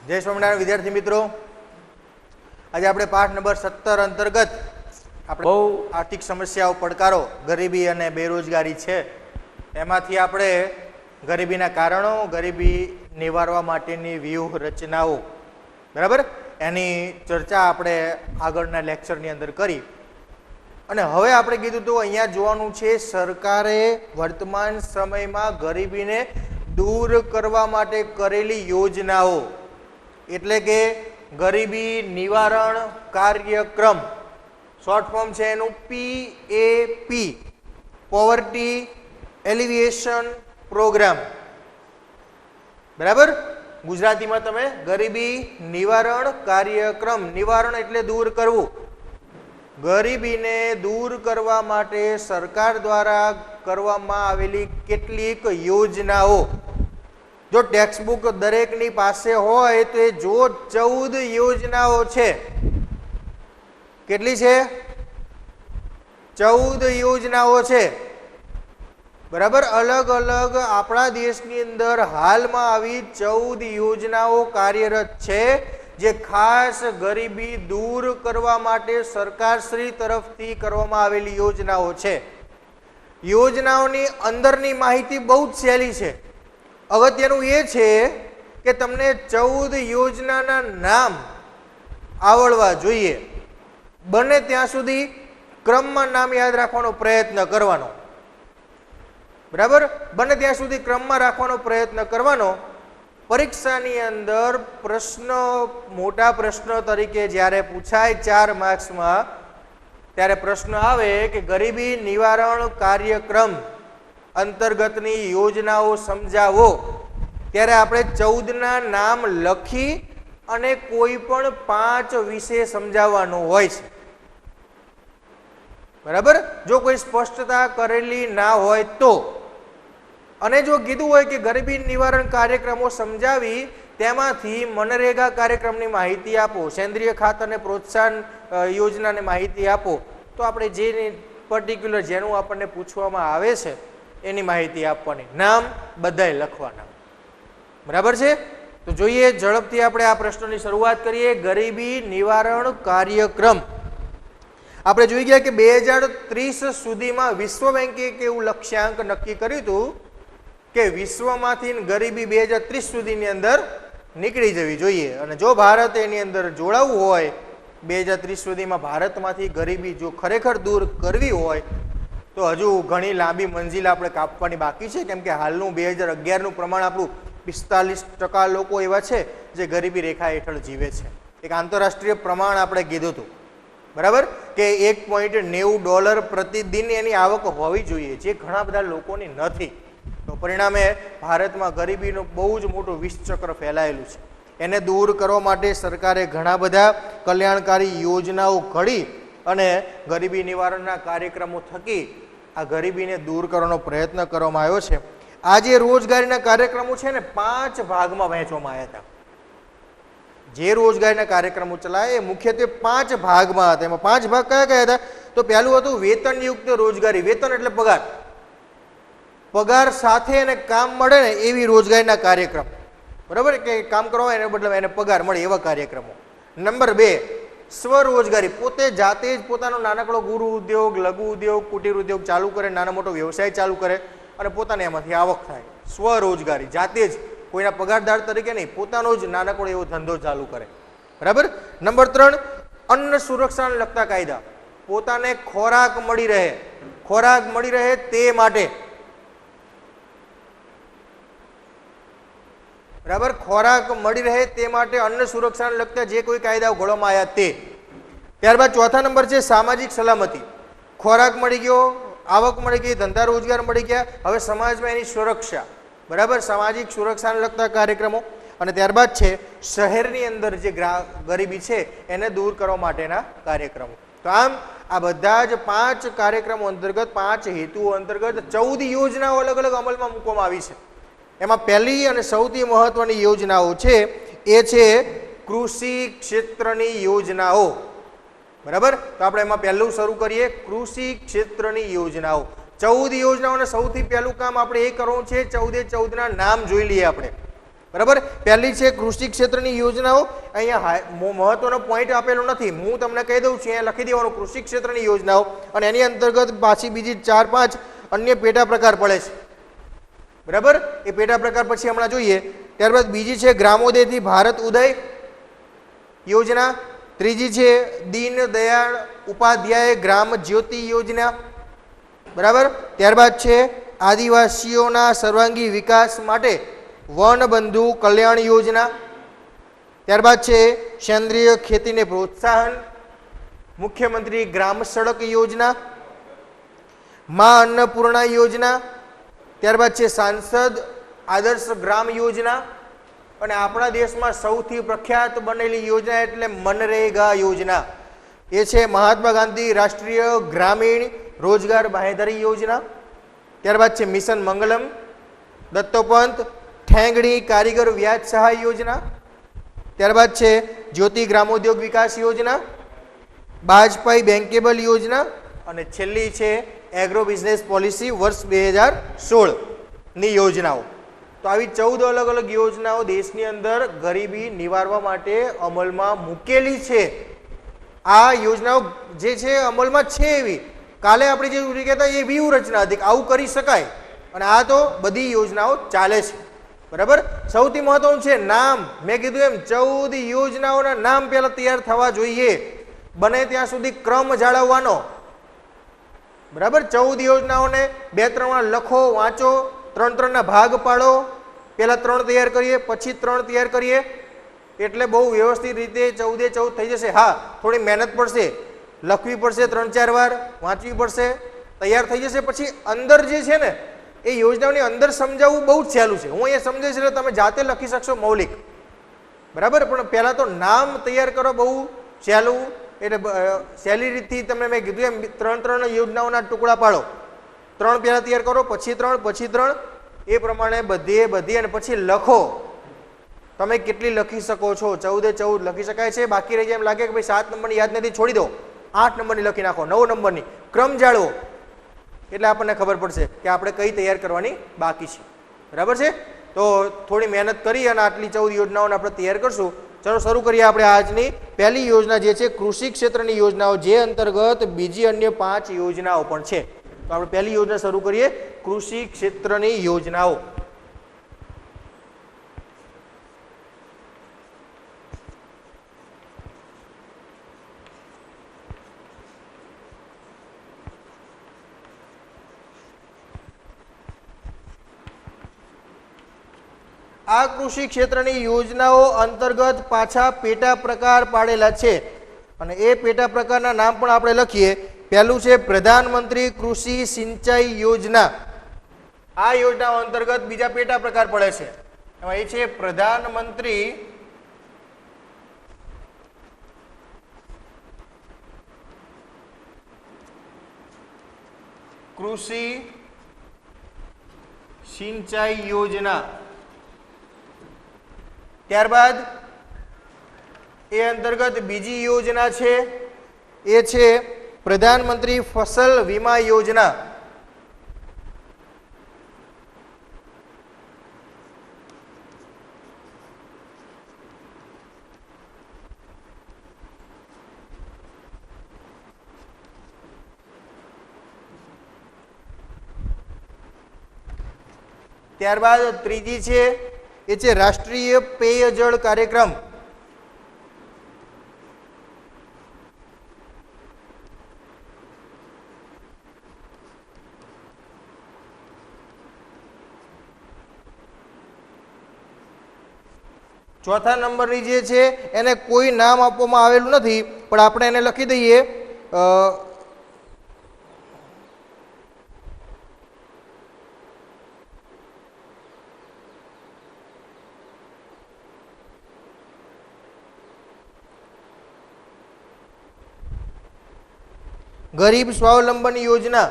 जय स्वामिनारायण विद्यार्थी मित्रों, आज આપણે પાઠ નંબર 17 અંતર્ગત આપણે બહુ આર્થિક સમસ્યાઓ પડકારો ગરીબી અને બેરોજગારી છે, એમાંથી આપણે ગરીબીના કારણો, ગરીબી નિવારવા માટેની વ્યૂહ રચનાઓ, બરાબર, એની ચર્ચા આપણે આગળના લેક્ચરની અંદર કરી. અને હવે આપણે કીધું તો અહીંયા જોવાનું છે સરકારે વર્તમાન સમયમાં ગરીબીને દૂર કરવા માટે કરેલી યોજનાઓ, એટલે કે ગરીબી નિવારણ કાર્યક્રમ, શોર્ટ ફોર્મ છે એનું PAP, પોવર્ટી એલિવિએશન પ્રોગ્રામ, બરાબર. ગુજરાતીમાં તમે ગરીબી નિવારણ કાર્યક્રમ, નિવારણ એટલે દૂર કરવું, ગરીબીને દૂર કરવા માટે સરકાર દ્વારા કરવામાં આવેલી કેટલીક યોજનાઓ. જો ટેક્સ્ટ બુક દરેકની પાસે હોય તો એ જો 14 યોજનાઓ છે. કેટલી છે? 14 યોજનાઓ છે, બરાબર. અલગ અલગ આપણા દેશની અંદર હાલમાં આવી 14 યોજનાઓ કાર્યરત છે, જે ખાસ ગરીબી દૂર કરવા માટે સરકારશ્રી તરફથી કરવામાં આવેલી યોજનાઓ છે. યોજનાઓની અંદરની માહિતી બહુ જ સહેલી છે. અગત્યનું એ છે કે તમને 14 યોજનાના નામ આવડવા જોઈએ. બને ત્યાં સુધી ક્રમમાં નામ યાદ રાખવાનો પ્રયત્ન કરવાનો, બરાબર. બને ત્યાં સુધી ક્રમમાં રાખવાનો પ્રયત્ન કરવાનો. પરીક્ષાની અંદર પ્રશ્ન, મોટા પ્રશ્ન તરીકે જ્યારે પૂછાય 4 માર્ક્સમાં, ત્યારે પ્રશ્ન આવે કે ગરીબી નિવારણ કાર્યક્રમ અંતર્ગતની યોજનાઓ સમજાવો, ત્યારે આપણે 14ના નામ લખી અને કોઈ પણ 5 વિશે સમજાવવાનું હોય છે, બરાબર. જો કોઈ સ્પષ્ટતા કરેલી ના હોય તો, અને જો કીધું હોય કે ગરીબી નિવારણ કાર્યક્રમો સમજાવી તેમાંથી મનરેગા કાર્યક્રમની માહિતી આપો, સેન્દ્રિય ખાતરને પ્રોત્સાહન યોજનાને માહિતી આપો, તો આપણે જે પર્ટિક્યુલર જેનું આપણને પૂછવામાં આવે છે એની માહિતી આપવાની, નામ બધાય લખવાના, બરાબર છે. તો જોઈએ ઝડપથી આપણે આ પ્રશ્નની શરૂઆત કરીએ. ગરીબી નિવારણ કાર્યક્રમ આપણે જોઈ ગયા કે 2030 સુધીમાં વિશ્વ બેંકે એક એવું લક્ષ્યાંક નક્કી કર્યું હતું કે વિશ્વમાંથી ગરીબી 2030 સુધીની અંદર નીકળી જવી જોઈએ. અને જો ભારત એની અંદર જોડાવું હોય, 2030 સુધીમાં ભારતમાંથી ગરીબી જો ખરેખર દૂર કરવી હોય, તો હજુ ઘણી લાંબી મંજિલ આપણે કાપવાની બાકી છે. કેમ કે હાલનું 2011નું પ્રમાણ આપણું 45% લોકો એવા છે જે ગરીબી રેખા હેઠળ જીવે છે. એક આંતરરાષ્ટ્રીય પ્રમાણ આપણે કીધું હતું, બરાબર, કે $1.90 પ્રતિદિન એની આવક હોવી જોઈએ, જે ઘણા બધા લોકોની નથી. તો પરિણામે ભારતમાં ગરીબીનું બહુ જ મોટું વિષચક્ર ફેલાયેલું છે. એને દૂર કરવા માટે સરકારે ઘણા બધા કલ્યાણકારી યોજનાઓ ઘડી અને ગરીબી નિવારણના કાર્યક્રમો થકી આ ગરીબીને દૂર કરવાનો પ્રયત્ન કરવામાં આવ્યો છે. આ જે રોજગારીના કાર્યક્રમો છે ને 5 ભાગમાં વહેંચવામાં આવ્યા હતા. જે રોજગારીના કાર્યક્રમો ચલાયા એ મુખ્યત્વે 5 ભાગમાં હતા. એમાં 5 ભાગ કયા કયા હતા? તો પહેલું હતું વેતનયુક્ત રોજગારી. વેતન એટલે પગાર, પગાર સાથે એને કામ મળે ને એવી રોજગારીના કાર્યક્રમ, બરાબર, કે કામ કરવા એને બદલે એને પગાર મળે એવા કાર્યક્રમો. નંબર 2, સ્વરોજગારી. પોતે જાતે જ પોતાનો નાનકડો ગુરુ ઉદ્યોગ, લઘુ ઉદ્યોગ, કુટીર ઉદ્યોગ ચાલુ કરે, નાનો મોટો વ્યવસાય ચાલુ કરે અને પોતાને એમાંથી આવક થાય. સ્વરોજગારી, જાતે જ, કોઈના પગારદાર તરીકે નહીં, પોતાનો જ નાનકડો એવો ધંધો ચાલુ કરે, બરાબર. નંબર 3, અન્ન સુરક્ષાને લગતા કાયદા. પોતાને ખોરાક મળી રહે તે માટે, બરાબર, ખોરાક મળી રહે તે માટે અન્ન સુરક્ષાને લગતા જે કોઈ કાયદાઓ ઘડવામાં આવ્યા તે. ત્યારબાદ ચોથા નંબર છે સામાજિક સલામતી. ખોરાક મળી ગયો, આવક મળી ગઈ, ધંધા રોજગાર મળી ગયા, હવે સમાજમાં એની સુરક્ષા, બરાબર, સામાજિક સુરક્ષાને લગતા કાર્યક્રમો. અને ત્યારબાદ છે શહેરની અંદર જે ગરીબી છે એને દૂર કરવા માટેના કાર્યક્રમો. તો આમ આ બધા જ 5 કાર્યક્રમો અંતર્ગત, 5 હેતુઓ અંતર્ગત 14 યોજનાઓ અલગ અલગ અમલમાં મૂકવામાં આવી છે. એમાં પહેલી અને સૌથી મહત્વની યોજનાઓ છે એ છે કૃષિ ક્ષેત્રની યોજનાઓ, બરાબર. તો આપણે એમાં પહેલું શરૂ કરીએ, કૃષિ ક્ષેત્રની યોજનાઓ. 14 યોજનાઓને સૌથી પહેલું કામ આપણે એ કરવું છે, 14 ના નામ જોઈ લઈએ આપણે, બરાબર. પહેલી છે કૃષિ ક્ષેત્રની યોજનાઓ. અહીંયા મહત્વનો પોઈન્ટ આપેલો નથી, હું તમને કહી દઉં છું, અહીંયા લખી દેવાનું કૃષિ ક્ષેત્રની યોજનાઓ, અને એની અંતર્ગત પાછી બીજી 4-5 અન્ય પેટા પ્રકાર પડે છે. બરાબર. એ પેટા પ્રકાર પછી હમણાં જોઈએ. ત્યારબાદ બીજી છે ગ્રામોદયથી ભારત ઉદય યોજના. ત્રીજી છે દીન દયાળ ઉપાધ્યાય ગ્રામ જ્યોતિ યોજના. બરાબર. ત્યારબાદ છે આદિવાસીઓના સર્વાંગી વિકાસ માટે વનબંધુ કલ્યાણ યોજના. ત્યારબાદ છે સેન્દ્રિય ખેતીને પ્રોત્સાહન, મુખ્યમંત્રી ગ્રામ સડક યોજના, મા અન્નપૂર્ણા યોજના. ત્યારબાદ છે સાંસદ આદર્શ ગ્રામ યોજના, અને આપણા દેશમાં સૌથી પ્રખ્યાત બનેલી યોજના એટલે મનરેગા યોજના. એ છે મહાત્મા ગાંધી રાષ્ટ્રીય ગ્રામીણ રોજગાર બાંહેધરી યોજના. ત્યારબાદ છે મિશન મંગલમ, દત્તોપંત ઠેંગણી કારીગર વ્યાજ સહાય યોજના. ત્યારબાદ છે જ્યોતિ ગ્રામોદ્યોગ વિકાસ યોજના, વાજપાઈ બેન્કેબલ યોજના, અને છેલ્લી છે એગ્રો બિઝનેસ પોલિસી વર્ષ 2016ની યોજનાઓ. તો આવી 14 અલગ અલગ યોજનાઓ દેશની અંદર ગરીબી નિવારવા માટે અમલમાં મૂકેલી છે. આ યોજનાઓ જે છે અમલમાં છે એવી, કાલે આપણે જે કહેતા એ વ્યૂહરચના હતી, આવું કરી શકાય, અને આ તો બધી યોજનાઓ ચાલે છે. બરાબર. સૌથી મહત્વનું છે નામ. મેં કીધું એમ 14 યોજનાઓના નામ પહેલા તૈયાર થવા જોઈએ, બને ત્યાં સુધી ક્રમ જાળવવાનો. બરાબર. 14 યોજનાઓને 2-3 વાર લખો, વાંચો, 3-3 ના ભાગ પાડો. પહેલા 3 તૈયાર કરીએ, પછી 3 તૈયાર કરીએ, એટલે બહુ વ્યવસ્થિત રીતે 14 થઈ જશે. હા, થોડી મહેનત પડશે, લખવી પડશે 3-4 વાર, વાંચવી પડશે, તૈયાર થઈ જશે. પછી અંદર જે છે ને એ યોજનાઓની અંદર સમજાવવું બહુ જ સહેલું છે. હું અહીંયા સમજાવીશ એટલે તમે જાતે લખી શકશો મૌલિક. બરાબર. પણ પહેલાં તો નામ તૈયાર કરો, બહુ સહેલું. એટલે સહેલી રીતથી તમને મેં કીધું એમ 3 યોજનાઓના ટુકડા પાડો. 3 પહેલાં તૈયાર કરો, પછી 3, પછી 3, એ પ્રમાણે બધી અને પછી લખો. તમે કેટલી લખી શકો છો? 14 લખી શકાય છે. બાકી રહી જાય એમ લાગે કે ભાઈ 7 નંબરની યાદ નથી, છોડી દો, 8 નંબરની લખી નાખો, 9 નંબરની. ક્રમ જાળવો, એટલે આપણને ખબર પડશે કે આપણે કઈ તૈયાર કરવાની બાકી છે. બરાબર છે. તો થોડી મહેનત કરી અને આટલી 14 યોજનાઓને આપણે તૈયાર કરશું. ચલો શરૂ કરીએ આપણે આજની પહેલી યોજના જે છે કૃષિ ક્ષેત્રની યોજનાઓ, જે અંતર્ગત બીજી અન્ય 5 યોજનાઓ પણ છે. તો આપણે પહેલી યોજના શરૂ કરીએ, કૃષિ ક્ષેત્રની યોજનાઓ. આ કૃષિ ક્ષેત્રની યોજનાઓ અંતર્ગત પાછા પેટા પ્રકાર પાડેલા છે, અને એ પેટા પ્રકારના નામ પણ આપણે લખીએ. પહેલું છે પ્રધાનમંત્રી કૃષિ સિંચાઈ યોજના. આ યોજનાઓ અંતર્ગત બીજા પેટા પ્રકાર પડે છે. એમાં એ છે પ્રધાનમંત્રી કૃષિ સિંચાઈ યોજના. ત્યારબાદ એ અંતર્ગત બીજી યોજના છે, એ છે પ્રધાનમંત્રી ફસલ વીમા યોજના. ત્યારબાદ ત્રીજી છે એ છે રાષ્ટ્રીય પેયજળ કાર્યક્રમ. ચોથા નંબરની જે છે એને કોઈ નામ આપવામાં આવેલું નથી, પણ આપણે એને લખી દઈએ ગરીબ સ્વાવલંબન યોજના.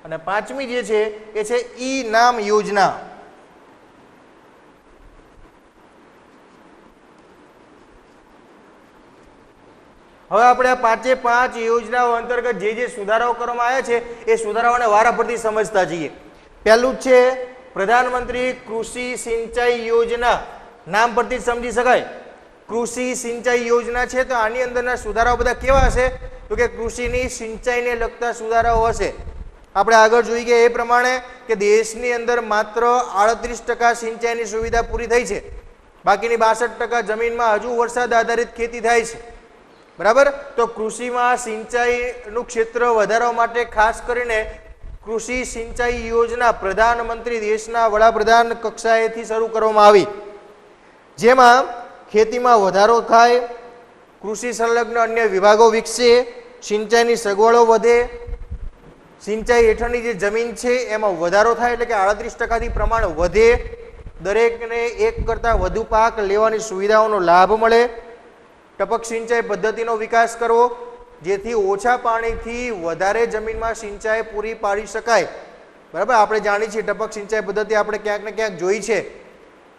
અને પાંચમી જે છે એ છે ઈ નામ યોજના. હવે આપણે આ 5 યોજનાઓ અંતર્ગત જે સુધારાઓ કરવામાં આવ્યા છે એ સુધારાઓને વારાફરતી સમજતા જઈએ. પહેલું જ છે પ્રધાનમંત્રી કૃષિ સિંચાઈ યોજના. નામ પરથી જ સમજી શકાય કૃષિ સિંચાઈ યોજના છે તો આની અંદરના સુધારાઓ બધા કેવા હશે તો કે કૃષિની સિંચાઈને લગતા સુધારાઓ હશે. આપણે આગળ જોઈ ગયા એ પ્રમાણે કે દેશની અંદર માત્ર 38% સિંચાઈની સુવિધા પૂરી થઈ છે, બાકીની 62% જમીનમાં હજુ વરસાદ આધારિત ખેતી થાય છે. બરાબર, તો કૃષિમાં સિંચાઈનું ક્ષેત્ર વધારવા માટે ખાસ કરીને કૃષિ સિંચાઈ યોજના પ્રધાનમંત્રી દેશના વડાપ્રધાન કક્ષાએથી શરૂ કરવામાં આવી, જેમાં ખેતીમાં વધારો થાય, કૃષિ સંલગ્ન અન્ય વિભાગો વિકસે, સિંચાઈની સગવડો વધે, સિંચાઈ હેઠળની જે જમીન છે એમાં વધારો થાય એટલે કે 38%થી પ્રમાણ વધે, દરેકને એક કરતાં વધુ પાક લેવાની સુવિધાઓનો લાભ મળે, ટપક સિંચાઈ પદ્ધતિનો વિકાસ કરવો જેથી ઓછા પાણીથી વધારે જમીનમાં સિંચાઈ પૂરી પાડી શકાય. બરાબર, આપણે જાણીએ છીએ ટપક સિંચાઈ પદ્ધતિ આપણે ક્યાંક ને ક્યાંક જોઈ છે,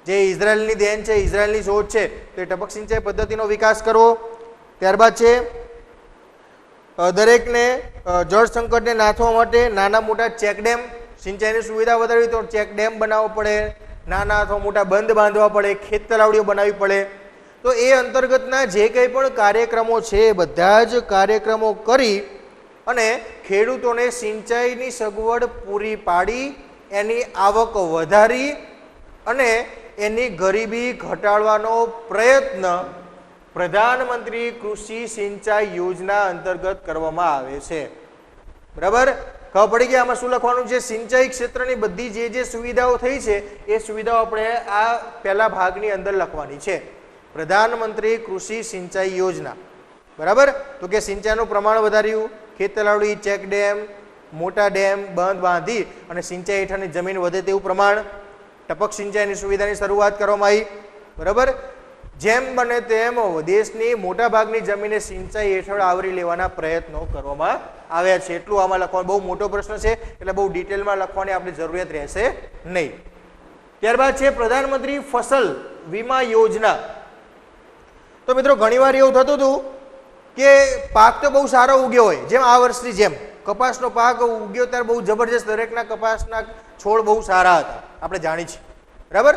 જે ઇઝરાયલની દેન છે, ઇઝરાયલની શોધ છે, તો એ ટપક સિંચાઈ પદ્ધતિનો વિકાસ કરવો. ત્યારબાદ છે દરેકને જળ સંકટને નાથવા માટે નાના મોટા ચેકડેમ, સિંચાઈની સુવિધા વધારવી તો ચેકડેમ બનાવવો પડે, નાના અથવા મોટા બંધ બાંધવા પડે, ખેત તલાવડીઓ બનાવવી પડે. તો એ અંતર્ગતના જે કંઈ પણ કાર્યક્રમો છે બધા જ કાર્યક્રમો કરી અને ખેડૂતોને સિંચાઈની સગવડ પૂરી પાડી, એની આવક વધારી અને એની ગરીબી ઘટાડવાનો પ્રયત્ન પ્રધાનમંત્રી કૃષિ સિંચાઈ યોજના અંતર્ગત કરવામાં આવે છે. બરાબર, ખબર પડી ગઈ આમાં શું લખવાનું છે? સિંચાઈ ક્ષેત્રની બધી જે સુવિધાઓ થઈ છે એ સુવિધાઓ આપણે આ પહેલા ભાગની અંદર લખવાની છે. પ્રધાનમંત્રી કૃષિ સિંચાઈ યોજના. બરાબર, તો કે સિંચાઈનું પ્રમાણ વધાર્યું, ખેત તલાવડી, ચેક ડેમ, મોટા ડેમ બંધ બાંધી અને સિંચાઈ હેઠળની જમીન વધે તેવું પ્રમાણ, ટપક સિંચાઈની સુવિધાની શરૂઆત કરવામાં આવી. બરાબર, જેમ બને તેમ દેશની મોટા ભાગની જમીને સિંચાઈ હેઠળ આવરી લેવાના પ્રયત્નો કરવામાં આવ્યા છે. એટલું આમાં લખવાનું, બહુ મોટો પ્રશ્ન છે એટલે બહુ ડિટેલમાં લખવાની આપણી જરૂરિયાત રહેશે નહીં. ત્યારબાદ છે પ્રધાનમંત્રી ફસલ વીમા યોજના. તો મિત્રો ઘણીવાર એવું થતું હતું કે પાક તો બહુ સારો ઉગ્યો હોય, જેમ આ વર્ષની જેમ કપાસનો પાક ઉગ્યો ત્યારે બહુ જબરજસ્ત, દરેકના કપાસના છોડ બહુ સારા હતા, આપણે જાણીએ છીએ. બરાબર,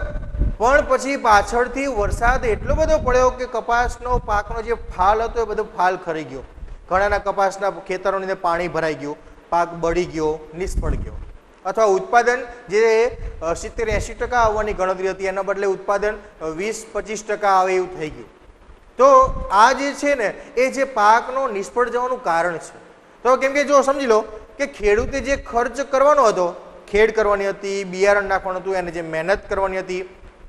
પણ પછી પાછળથી વરસાદ એટલો બધો પડ્યો કે કપાસનો પાકનો જે ફાલ હતો એ બધો ફાલ ખરી ગયો, ઘણાના કપાસના ખેતરોની અંદર પાણી ભરાઈ ગયું, પાક બળી ગયો, નિષ્ફળ ગયો, અથવા ઉત્પાદન જે 70-80% આવવાની ગણતરી હતી એના બદલે ઉત્પાદન 20-25% આવે એવું થઈ ગયું. તો આ જે છે ને એ જે પાકનો નિષ્ફળ જવાનું કારણ છે. તો કેમ કે જો સમજી લો કે ખેડૂતે જે ખર્ચ કરવાનો હતો, ખેડ કરવાની હતી, બિયારણ નાખવાનું હતું, એને જે મહેનત કરવાની હતી,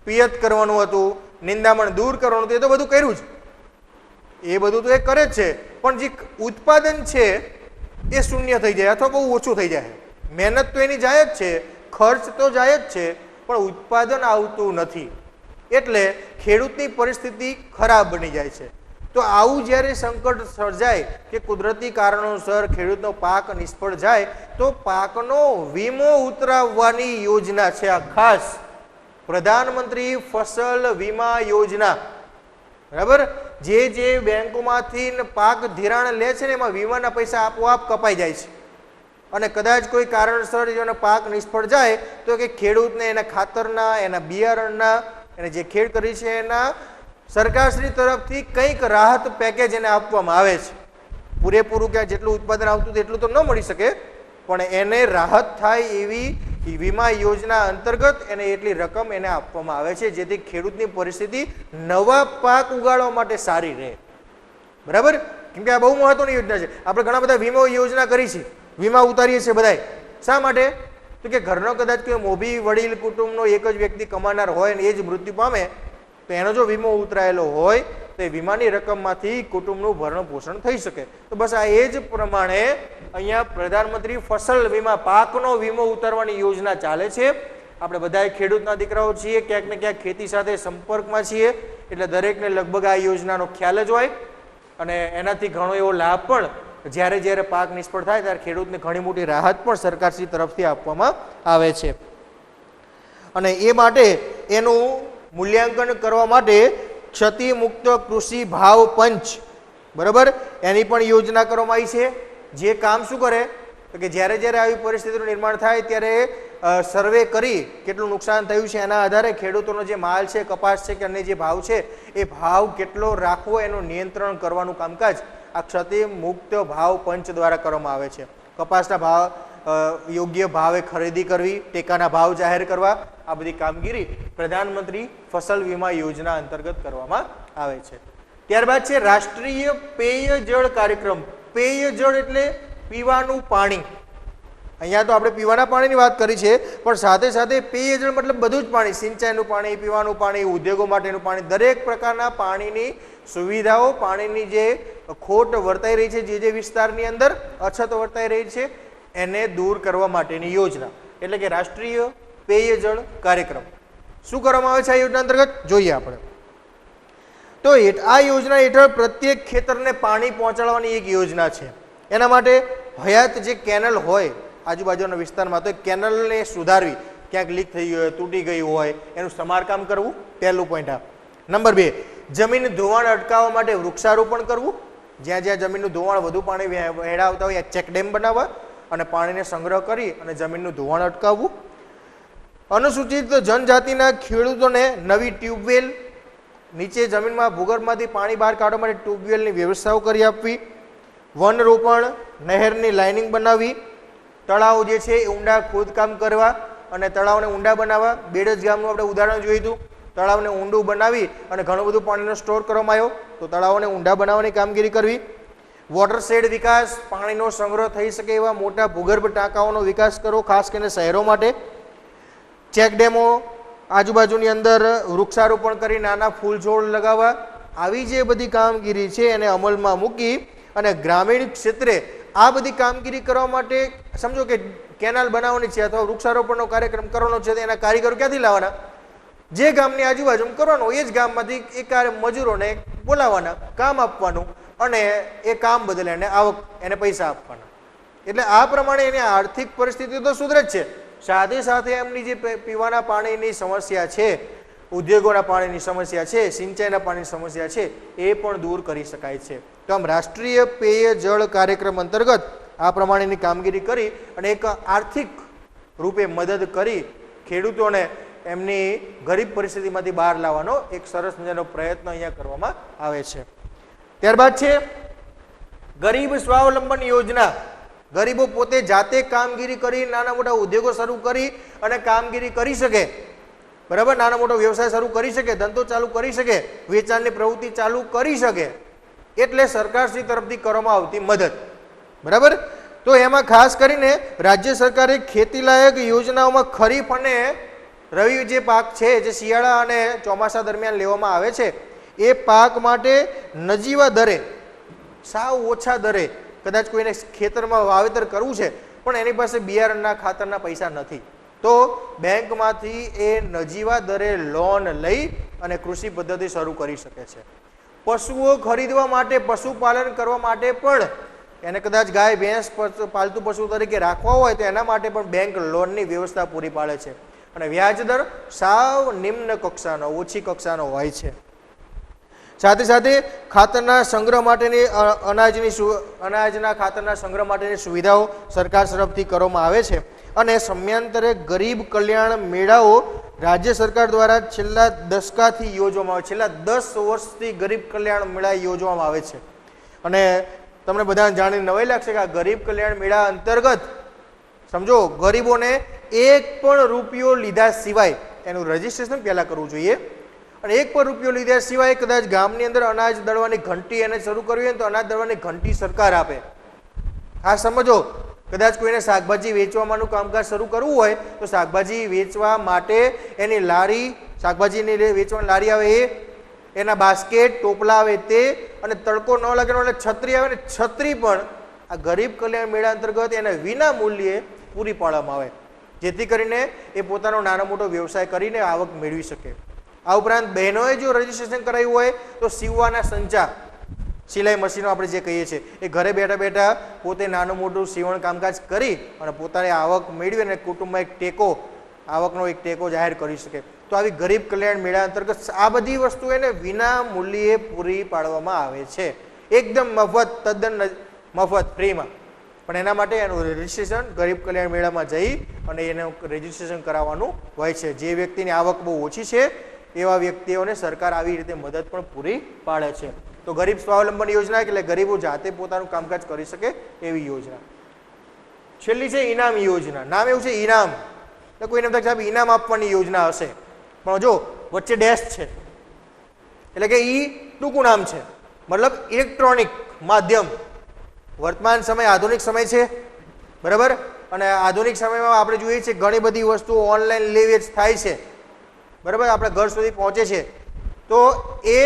પિયત કરવાનું હતું, નિંદામણ દૂર કરવાનું હતું, એ તો બધું કર્યું છે, એ બધું તો એ કરે જ છે, પણ જે ઉત્પાદન છે એ શૂન્ય થઈ જાય અથવા બહુ ઓછું થઈ જાય. મહેનત તો એની જાય જ છે, ખર્ચ તો જાય જ છે, પણ ઉત્પાદન આવતું નથી, એટલે ખેડૂતની પરિસ્થિતિ ખરાબ બની જાય છે. તો આવું જ્યારે સંકટ સર્જાય કે કુદરતી કારણોસર ખેડૂતનો પાક નિષ્ફળ જાય તો પાકનો વીમો ઉતરાવવાની યોજના છે આ ખાસ પ્રધાનમંત્રી ફસલ વીમા યોજના. બરાબર, જે બેંકોમાંથી પાક ધિરાણ લે છે ને એમાં વીમાના પૈસા આપોઆપ કપાઈ જાય છે અને કદાચ કોઈ કારણસર જેનો પાક નિષ્ફળ જાય તો કે ખેડૂતને એના ખાતરના, એના બિયારણના, એને જે ખેડ કરી છે એના સરકારશ્રી તરફથી કંઈક રાહત પેકેજ એને આપવામાં આવે છે. પૂરેપૂરું ક્યાં જેટલું ઉત્પાદન આવતું એટલું તો ન મળી શકે, પણ એને રાહત થાય એવી વીમા યોજના અંતર્ગત એને એટલી રકમ એને આપવામાં આવે છે જેથી ખેડૂતની પરિસ્થિતિ નવા પાક ઉગાડવા માટે સારી રહે. બરાબર, કેમ કે આ બહુ મહત્વની યોજના છે. આપણે ઘણા બધા વીમા યોજના કરી છે, વીમા ઉતારીએ છીએ બધાય. શા માટે? તો કે ઘરનો કદાચ કોઈ મોભી વડીલ કુટુંબનો એક જ વ્યક્તિ કમાનાર હોય ને એ જ મૃત્યુ પામે તો એનો જો વીમો ઉતરાયેલો હોય તો એ વીમાની રકમમાંથી કુટુંબનું ભરણ પોષણ થઈ શકે. તો બસ આ એ જ પ્રમાણે અહીંયા પ્રધાનમંત્રી ફસલ વીમા, પાકનો વીમો ઉતારવાની યોજના ચાલે છે. આપણે બધા ખેડૂતના દીકરાઓ છીએ, ક્યાંક ને ક્યાંક ખેતી સાથે સંપર્કમાં છીએ, એટલે દરેકને લગભગ આ યોજનાનો ખ્યાલ જ હોય અને એનાથી ઘણો એવો લાભ પણ જ્યારે પાક નિષ્ફળ થાય ત્યારે ખેડૂતને ઘણી મોટી રાહત પણ સરકારશ્રી તરફથી આપવામાં આવે છે. અને એ માટે એનું મૂલ્યાંકન કરવા માટે ક્ષતિ મુક્ત કૃષિ ભાવ પંચ બરાબર, એની પણ યોજના કરવામાં આવી છે. જે કામ શું કરે તો કે જ્યારે જ્યારે આવી પરિસ્થિતિનું નિર્માણ થાય ત્યારે સર્વે કરી કેટલું નુકસાન થયું છે એના આધારે ખેડૂતોનો જે માલ છે, કપાસ છે કે અન્ય જે ભાવ છે એ ભાવ કેટલો રાખવો એનું નિયંત્રણ કરવાનું કામકાજ આ ક્ષતિ મુક્ત ભાવ પંચ દ્વારા કરવામાં આવે છે. કપાસના ભાવ યોગ્ય ભાવે ખરીદી કરવી, ટેકાના ભાવ જાહેર કરવા, આ બધી કામગીરી પ્રધાનમંત્રી ફસલ વીમા યોજના અંતર્ગત કરવામાં આવે છે. ત્યારબાદ છે રાષ્ટ્રીય પેય જળ કાર્યક્રમ. પેય જળ એટલે પીવાનું પાણી. અહીંયા તો આપણે પીવાના પાણીની વાત કરી છે, પણ સાથે સાથે પેય જળ મતલબ બધું જ પાણી, સિંચાઈનું પાણી, પીવાનું પાણી, ઉદ્યોગો માટેનું પાણી, દરેક પ્રકારના પાણીની સુવિધાઓ, પાણીની જે ખોટ વર્તાઈ રહી છે, જે વિસ્તારની અંદર અછત વર્તાઈ રહી છે એને દૂર કરવા માટેની યોજના એટલે કે રાષ્ટ્રીય પેય જળ કાર્યક્રમ. શું કરવામાં આવે છે આ યોજના અંતર્ગત જોઈએ આપણે તો આ યોજના હેઠળ પ્રત્યેક ખેતરને પાણી પહોંચાડવાની એક યોજના છે. એના માટે હયાત જે કેનલ હોય આજુબાજુના વિસ્તારમાં, તો એ કેનલને સુધારવી, ક્યાંક લીક થઈ ગઈ હોય, તૂટી ગઈ હોય એનું સમારકામ કરવું, પહેલું પોઈન્ટ આ. નંબર 2, જમીન ધોવાણ અટકાવવા માટે વૃક્ષારોપણ કરવું. જ્યાં જ્યાં જમીનનું ધોવાણ વધુ પાણી વહેડાવતા હોય ચેકડેમ બનાવવા અને પાણીને સંગ્રહ કરી અને જમીનનું ધોવાણ અટકાવવું. અનુસૂચિત જનજાતિના ખેડૂતોને નવી ટ્યુબવેલ, નીચે જમીનમાં ભૂગર્ભમાંથી પાણી બહાર કાઢવા માટે ટ્યુબવેલની વ્યવસ્થાઓ કરી આપવી. વન રોપણ, નહેરની લાઇનિંગ બનાવવી. તળાવ જે છે એ ઊંડા ખોદકામ કરવા અને તળાવને ઊંડા બનાવવા. બેડજ ગામનું આપણે ઉદાહરણ જોયું હતું. તળાવને ઊંડું બનાવી અને ઘણું બધું પાણીનો સ્ટોર કરવામાં આવ્યો, તો તળાવોને ઊંડા બનાવવાની કામગીરી કરવી. વોટરશેડ વિકાસ, પાણીનો સંગ્રહ થઈ શકે એવા મોટા ભૂગર્ભ ટાંકાઓનો વિકાસ કરવો, ખાસ કરીને શહેરો માટે. ચેકડેમો, આજુબાજુની અંદર વૃક્ષારોપણ કરી નાના ફૂલ છોડ લગાવવા. આવી જે બધી કામગીરી છે એને અમલમાં મૂકી અને ગ્રામીણ ક્ષેત્રે આ બધી કામગીરી કરવા માટે સમજો કે કેનાલ બનાવવાની છે અથવા વૃક્ષારોપણનો કાર્યક્રમ કરવાનો છે, તો એના કારીગરો ક્યાંથી લાવવાના? જે ગામની આજુબાજુ કરવાનો એ જ ગામમાંથી એ મજૂરોને બોલાવવાના, કામ આપવાનું અને એ કામ બદલે એને આવક, એને પૈસા આપવાના. એટલે આ પ્રમાણે એની આર્થિક પરિસ્થિતિ તો સુધરે જ છે, સાથે સાથે એમની જે પીવાના પાણીની સમસ્યા છે, ઉદ્યોગોના પાણીની સમસ્યા છે, સિંચાઈના પાણીની સમસ્યા છે એ પણ દૂર કરી શકાય છે. તો આમ રાષ્ટ્રીય પેય જળ કાર્યક્રમ અંતર્ગત આ પ્રમાણેની કામગીરી કરી અને એક આર્થિક રૂપે મદદ કરી ખેડૂતોને એમની ગરીબ પરિસ્થિતિમાંથી બહાર લાવવાનો એક સરસ મજાનો પ્રયત્ન અહીંયા કરવામાં આવે છે. ત્યારબાદ છે ગરીબ સ્વાવલંબન યોજના. ગરીબો પોતે જાતે કામગીરી કરી નાના મોટા ઉદ્યોગો શરૂ કરી અને કામગીરી કરી શકે, બરાબર, નાનો મોટો વ્યવસાય શરૂ કરી શકે, ધંધો ચાલુ કરી શકે, વેચાણની પ્રવૃત્તિ ચાલુ કરી શકે, એટલે સરકારશ્રી તરફથી કરવામાં આવતી મદદ. બરાબર, તો એમાં ખાસ કરીને રાજ્ય સરકારે ખેતીલાયક યોજનાઓમાં ખરીફ અને રવિ જે પાક છે, જે શિયાળા અને ચોમાસા દરમિયાન લેવામાં આવે છે, એ પાક માટે નજીવા દરે, સાવ ઓછા દરે, કદાચ કોઈને ખેતરમાં વાવેતર કરવું છે પણ એની પાસે બિયારણના ખાતરના પૈસા નથી, તો બેંકમાંથી એ નજીવા દરે લોન લઈ અને કૃષિ પદ્ધતિ શરૂ કરી શકે છે. પશુઓ ખરીદવા માટે, પશુપાલન કરવા માટે પણ, એને કદાચ ગાય ભેંસ પાલતુ પશુ તરીકે રાખવા હોય તો એના માટે પણ બેંક લોનની વ્યવસ્થા પૂરી પાડે છે અને વ્યાજ દર સાવ નિમ્ન કક્ષાનો, ઓછી કક્ષાનો હોય છે. સાથે સાથે ખાતરના સંગ્રહ માટેની અનાજના ખાતરના સંગ્રહ માટેની સુવિધાઓ સરકાર તરફથી કરવામાં આવે છે અને સમયાંતરે ગરીબ કલ્યાણ મેળાઓ રાજ્ય સરકાર દ્વારા છેલ્લા દશકાથી યોજવામાં આવે છે. છેલ્લા 10 વર્ષથી ગરીબ કલ્યાણ મેળા યોજવામાં આવે છે અને તમને બધાને જાણીને નવાઈ લાગશે કે આ ગરીબ કલ્યાણ મેળા અંતર્ગત સમજો ગરીબોને એક પણ રૂપિયો લીધા સિવાય એનું રજીસ્ટ્રેશન પહેલાં કરવું જોઈએ અને એક પણ રૂપિયો લીધા સિવાય કદાચ ગામની અંદર અનાજ દળવાની ઘંટી એને શરૂ કરવી હોય તો અનાજ દળવાની ઘંટી સરકાર આપે. આ સમજો, કદાચ કોઈને શાકભાજી વેચવાનું કામકાજ શરૂ કરવું હોય તો શાકભાજી વેચવા માટે એની લારી, શાકભાજીની વેચવાની લારી આવે એ, એના બાસ્કેટ, ટોપલા આવે તે, અને તડકો ન લાગે એટલે છત્રી આવે ને, છત્રી પણ આ ગરીબ કલ્યાણ મેળા અંતર્ગત એને વિના મૂલ્યે પૂરી પાડવામાં આવે, જેથી કરીને એ પોતાનો નાનો મોટો વ્યવસાય કરીને આવક મેળવી શકે. આ ઉપરાંત બહેનોએ જો રજીસ્ટ્રેશન કરાવ્યું હોય તો સીવવાના સંચા, સિલાઈ મશીનો આપણે જે કહીએ છીએ, એ ઘરે બેઠા બેઠા પોતે નાનું મોટું સીવણ કામકાજ કરી અને પોતાની આવક મેળવી અને કુટુંબમાં એક ટેકો, આવકનો એક ટેકો જાહેર કરી શકે. તો આવી ગરીબ કલ્યાણ મેળા અંતર્ગત આ બધી વસ્તુ એને વિના મૂલ્યે પૂરી પાડવામાં આવે છે. એકદમ મફત, તદ્દન મફત, ફ્રીમાં. પણ એના માટે એનું રજીસ્ટ્રેશન ગરીબ કલ્યાણ મેળામાં જઈ અને એનું રજીસ્ટ્રેશન કરાવવાનું હોય છે. જે વ્યક્તિની આવક બહુ ઓછી છે એવા વ્યક્તિઓને સરકાર આવી રીતે મદદ પણ પૂરી પાડે છે. તો ગરીબ સ્વાવલંબન યોજના એટલે ગરીબો જાતે પોતાનું કામકાજ કરી શકે એવી યોજના. છેલ્લી છે ઇનામ યોજના. નામ એવું છે ઇનામ, તો કોઈને એમ થાય સાહેબ ઇનામ આપવાની યોજના હશે, પણ જો વચ્ચે ડેશ છે એટલે કે ઈ ટૂંકું નામ છે, મતલબ ઇલેક્ટ્રોનિક માધ્યમ. વર્તમાન સમય આધુનિક સમય છે, બરાબર, અને આધુનિક સમયમાં આપણે જોઈએ છીએ ઘણી બધી વસ્તુઓ ઓનલાઈન લે વેચ થાય છે, બરાબર, આપણે ઘર સુધી પહોંચે છે. તો એ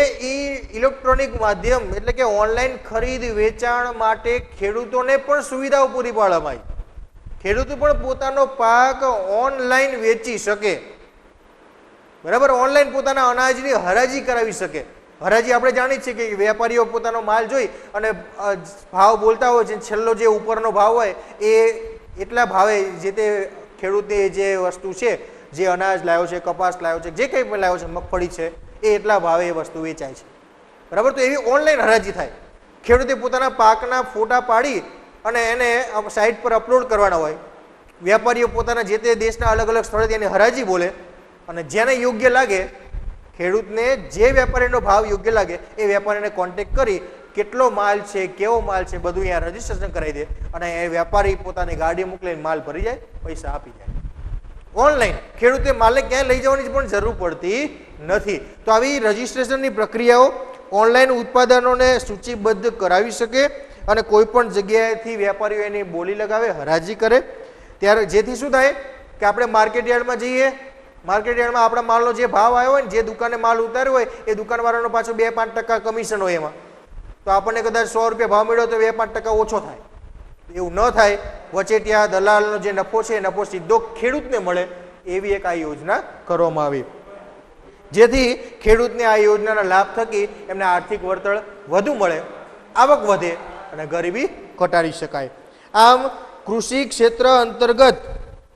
ઇલેક્ટ્રોનિક માધ્યમ એટલે કે ઓનલાઈન ખરીદ વેચાણ માટે ખેડૂતોને પણ સુવિધાઓ પૂરી પાડવામાં આવી. ખેડૂતો પણ પોતાનો પાક ઓનલાઈન વેચી શકે, બરાબર, ઓનલાઈન પોતાના અનાજની હરાજી કરાવી શકે. હરાજી આપણે જાણીએ છીએ કે વેપારીઓ પોતાનો માલ જોઈ અને ભાવ બોલતા હોય છે, છેલ્લો જે ઉપરનો ભાવ હોય એ એટલા ભાવે જે તે ખેડૂતે જે વસ્તુ છે, જે અનાજ લાવ્યો છે, કપાસ લાવ્યો છે, જે કંઈ પણ લાવ્યો છે, મગફળી છે, એ એટલા ભાવે એ વસ્તુ વેચાય છે, બરાબર. તો એવી ઓનલાઈન હરાજી થાય. ખેડૂતે પોતાના પાકના ફોટા પાડી અને એને સાઇટ પર અપલોડ કરવાના હોય. વેપારીઓ પોતાના જે તે દેશના અલગ અલગ સ્થળે એની હરાજી બોલે અને જેને યોગ્ય લાગે, ખેડૂતને જે વેપારીનો ભાવ યોગ્ય લાગે એ વેપારીને કોન્ટેક્ટ કરી કેટલો માલ છે, કેવો માલ છે, બધું અહીંયા રજીસ્ટ્રેશન કરાવી દે અને એ વેપારી પોતાની ગાડી મોકલીને માલ ભરી જાય, પૈસા આપી જાય. ઓનલાઈન ખેડૂતે માલને ક્યાંય લઈ જવાની પણ જરૂર પડતી નથી. તો આવી રજીસ્ટ્રેશનની પ્રક્રિયાઓ ઓનલાઈન ઉત્પાદનોને સૂચિબદ્ધ કરાવી શકે અને કોઈ પણ જગ્યાએથી વેપારીઓ એની બોલી લગાવે, હરાજી કરે, ત્યારે જેથી શું થાય કે આપણે માર્કેટ યાર્ડમાં જઈએ, માર્કેટ યાર્ડમાં આપણા માલનો જે ભાવ આવ્યો હોય ને, જે દુકાને માલ ઉતાર્યો હોય એ દુકાનવાળાનો પાછો 2-5% કમિશન હોય એમાં. તો આપણને કદાચ 100 રૂપિયા ભાવ મળ્યો તો 2-5% ઓછો થાય. એવું ન થાય, વચેટિયા દલાલનો જે નફો છે એ નફો સીધો ખેડૂતને મળે, એવી એક આ યોજના કરવામાં આવી, જેથી ખેડૂતને આ યોજનાના લાભ થકી એમને આર્થિક વળતર વધુ મળે, આવક વધે અને ગરીબી ઘટાડી શકાય. આમ કૃષિ ક્ષેત્ર અંતર્ગત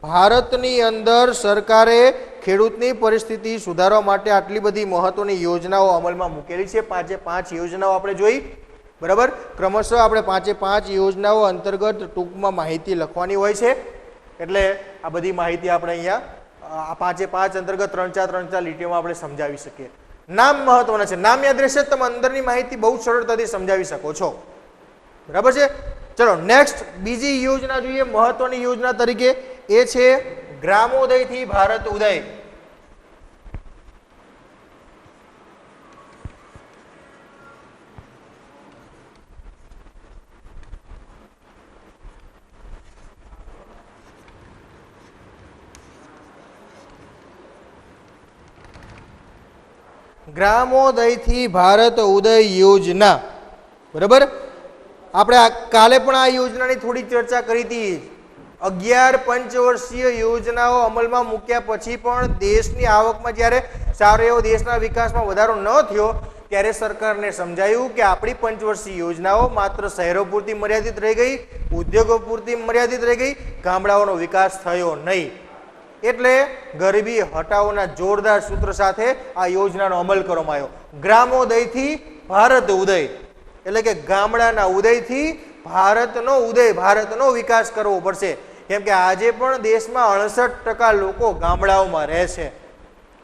ભારતની અંદર સરકારે ખેડૂતની પરિસ્થિતિ સુધારવા માટે આટલી બધી મહત્વની યોજનાઓ અમલમાં મૂકેલી છે. 5 યોજનાઓ આપણે જોઈ, બરાબર. ક્રમશઃ આપણે 5 યોજનાઓ અંતર્ગત ટૂંકમાં માહિતી લખવાની હોય છે, એટલે આ બધી માહિતી આપણે અહીંયા આ 5 અંતર્ગત 3-4 લીટીઓમાં આપણે સમજાવી શકીએ. નામ મહત્વના છે, નામ યાદ રહેશે, તમે અંદરની માહિતી બહુ સરળતાથી સમજાવી શકો છો, બરાબર છે. ચલો નેક્સ્ટ બીજી યોજના જોઈએ મહત્વની યોજના તરીકે, એ છે ગ્રામોદયથી ભારત ઉદય. ગ્રામોદયથી ભારત ઉદય યોજના, બરાબર. આપણે કાલે પણ આ યોજનાની થોડી ચર્ચા કરી હતી. 11 પંચવર્ષીય યોજનાઓ અમલમાં મૂક્યા પછી પણ દેશની આવકમાં જ્યારે સારો એવો દેશના વિકાસમાં વધારો ન થયો, ત્યારે સરકારને સમજાયું કે આપણી પંચવર્ષીય યોજનાઓ માત્ર શહેરો પૂરતી મર્યાદિત રહી ગઈ, ઉદ્યોગો પૂરતી મર્યાદિત રહી ગઈ, ગામડાઓનો વિકાસ થયો નહીં. એટલે ગરીબી હટાવોના જોરદાર સૂત્ર સાથે આ યોજનાનો અમલ કરવામાં આવ્યો. ગ્રામોદયથી ભારત ઉદય એટલે કે ગામડાના ઉદયથી ભારતનો ઉદય, ભારતનો વિકાસ કરવો પડશે. કેમ કે આજે પણ દેશમાં 68% લોકો ગામડાઓમાં રહે છે.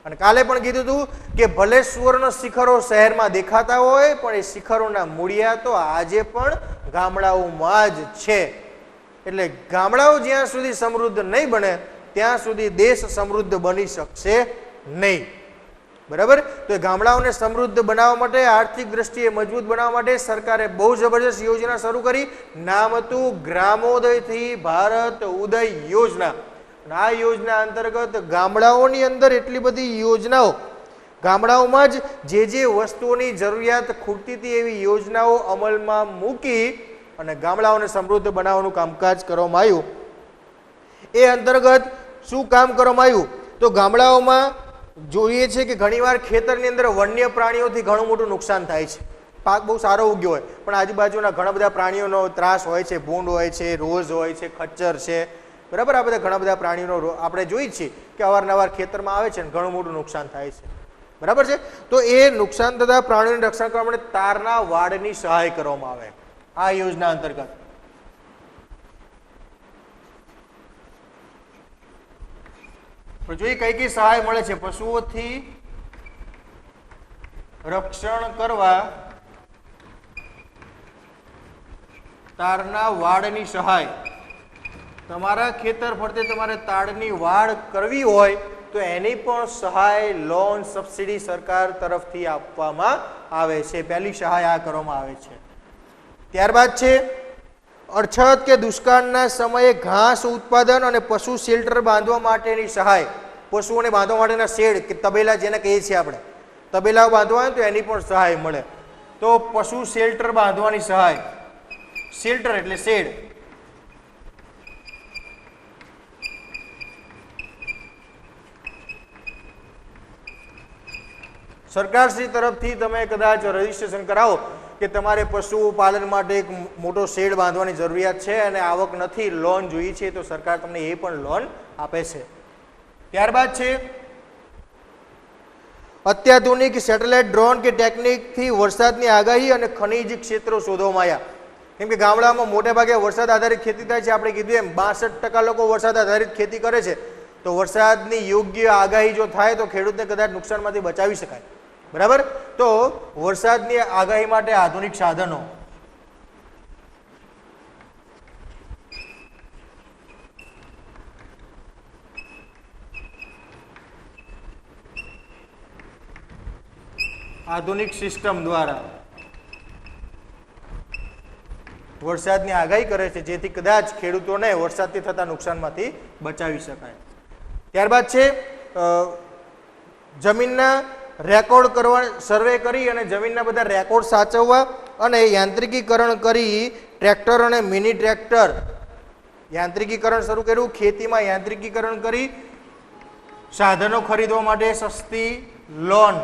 અને કાલે પણ કીધું હતું કે ભલે સુવર્ણ શિખરો શહેરમાં દેખાતા હોય, પણ એ શિખરોના મૂળિયા તો આજે પણ ગામડાઓમાં જ છે. એટલે ગામડાઓ જ્યાં સુધી સમૃદ્ધ નહીં બને ત્યાં સુધી દેશ સમૃદ્ધ બની શકશે નહીં, બરાબર. તો એ ગામડાઓને સમૃદ્ધ બનાવવા માટે, આર્થિક દ્રષ્ટિએ મજબૂત બનાવવા માટે સરકારે બહુ જબરજસ્ત યોજના શરૂ કરી. નામ હતું ગ્રામોદયથી ભારત ઉદય યોજના. આ યોજના અંતર્ગત ગામડાઓની અંદર એટલી બધી યોજનાઓ, ગામડાઓમાં જ જે વસ્તુઓની જરૂરિયાત ખૂટતી હતી એવી યોજનાઓ અમલમાં મૂકી અને ગામડાઓને સમૃદ્ધ બનાવવાનું કામકાજ કરવામાં આવ્યું. એ અંતર્ગત શું કામ કરવામાં આવ્યું? તો ગામડાઓમાં જોઈએ છે કે ઘણીવાર ખેતરની અંદર વન્ય પ્રાણીઓથી ઘણું મોટું નુકસાન થાય છે. પાક બહુ સારો ઉગ્યો હોય પણ આજુબાજુના ઘણા બધા પ્રાણીઓનો ત્રાસ હોય છે. ભૂંડ હોય છે, રોઝ હોય છે, ખચ્ચર છે, બરાબર. આ બધા ઘણા બધા પ્રાણીઓનો આપણે જોઈએ છીએ કે અવારનવાર ખેતરમાં આવે છે અને ઘણું મોટું નુકસાન થાય છે. બરાબર છે. તો એ નુકસાન થતા પ્રાણીઓનું રક્ષણ કરવા માટે તારના વાડની સહાય કરવામાં આવે આ યોજના અંતર્ગત. જોઈએ કઈ કઈ સહાય મળે છે. પશુઓથી રક્ષણ કરવા તારના વાડની સહાય. તમારા ખેતર ફરતે તમારે તાડની વાડ કરવી હોય તો એની પણ સહાય લોન સબસિડી સરકાર તરફથી આપવામાં આવે છે. પહેલી સહાય આ કરવામાં આવે છે. ત્યારબાદ છે અછત કે દુષ્કાળના સમયે ઘાસ ઉત્પાદન અને પશુ શેલ્ટર બાંધવા માટેની સહાય. પશુઓને બાંધવા માટેના શેડ કે તબેલા જેને કહીએ છીએ આપણે, તબેલા બાંધવા હોય તો એની પણ સહાય મળે. તો પશુ શેલ્ટર બાંધવાની સહાય. શેલ્ટર એટલે શેડ. સરકારશ્રી તરફથી તમે કદાચ રજીસ્ટ્રેશન કરાવો કે તમારે પશુપાલન માટે એક મોટો શેડ બાંધવાની જરૂરિયાત છે અને આવક નથી, લોન જોઈએ છે, તો સરકાર તમને એ પણ લોન આપે છે. ત્યારબાદ છે અત્યાધુનિક સેટેલાઇટ ડ્રોન કે ટેકનિકથી વરસાદની આગાહી અને ખનિજ ક્ષેત્રો શોધવામાં આવ્યા. કેમ કે ગામડામાં મોટે ભાગે વરસાદ આધારિત ખેતી થાય છે. આપણે કીધું એમ 62% લોકો વરસાદ આધારિત ખેતી કરે છે. તો વરસાદની યોગ્ય આગાહી જો થાય તો ખેડૂતને કદાચ નુકસાનમાંથી બચાવી શકાય. બરાબર. તો વરસાદની આગાહી માટે આધુનિક સાધનો. આધુનિક સિસ્ટમ દ્વારા વરસાદની આગાહી કરે છે જેથી કદાચ ખેડૂતોને વરસાદથી થતા નુકસાનમાંથી બચાવી શકાય. ત્યારબાદ છે જમીનના રેકોર્ડ કરવા, સર્વે કરી અને જમીનના બધા રેકોર્ડ સાચવવા અને યાંત્રિકીકરણ કરી ટ્રેક્ટર અને મિની ટ્રેક્ટર યાંત્રિકીકરણ શરૂ કર્યું. ખેતીમાં યાંત્રિકીકરણ કરી સાધનો ખરીદવા માટે સસ્તી લોન.